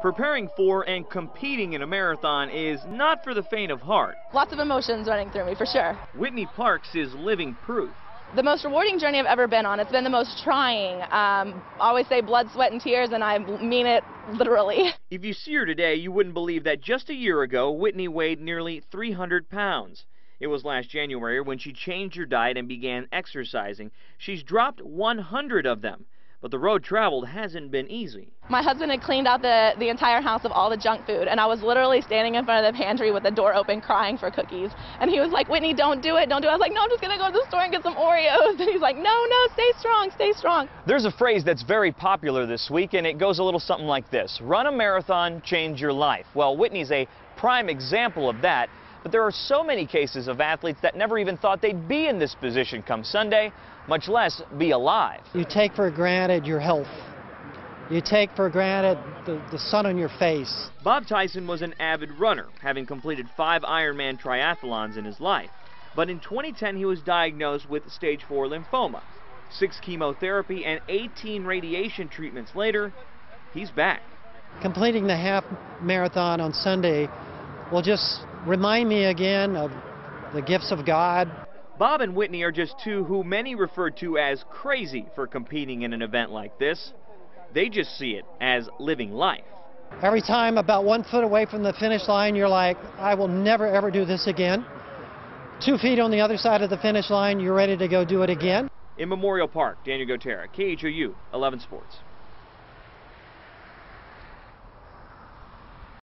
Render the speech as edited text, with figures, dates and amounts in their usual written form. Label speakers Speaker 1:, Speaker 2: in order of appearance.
Speaker 1: Preparing for and competing in a marathon is not for the faint of heart.
Speaker 2: Lots of emotions running through me, for sure.
Speaker 1: Whitney Parks is living proof.
Speaker 2: The most rewarding journey I've ever been on. It's been the most trying. I always say blood, sweat, and tears, and I mean it literally.
Speaker 1: If you see her today, you wouldn't believe that just a year ago, Whitney weighed nearly 300 pounds. It was last January when she changed her diet and began exercising. She's dropped 100 of them. But the road traveled hasn't been easy.
Speaker 2: My husband had cleaned out the entire house of all the junk food, and I was literally standing in front of the pantry with the door open crying for cookies. And he was like, "Whitney, don't do it, don't do it." I was like, "No, I'm just going to go to the store and get some Oreos." And he's like, "No, stay strong, stay strong."
Speaker 1: There's a phrase that's very popular this week, and it goes a little something like this: run a marathon, change your life. Well, Whitney's a prime example of that. But there are so many cases of athletes that never even thought they'd be in this position come Sunday, much less be alive.
Speaker 3: You take for granted your health. You take for granted the sun on your face.
Speaker 1: Bob Tyson was an avid runner, having completed 5 Ironman triathlons in his life. But in 2010, he was diagnosed with stage 4 lymphoma. 6 chemotherapy and 18 radiation treatments later, he's back.
Speaker 3: Completing the half marathon on Sunday will just remind me again of the gifts of God.
Speaker 1: Bob and Whitney are just two who many refer to as crazy for competing in an event like this. They just see it as living life.
Speaker 3: Every time about 1 foot away from the finish line, you're like, I will never ever do this again. 2 feet on the other side of the finish line, you're ready to go do it again.
Speaker 1: In Memorial Park, Daniel Gotera, KHOU 11 Sports.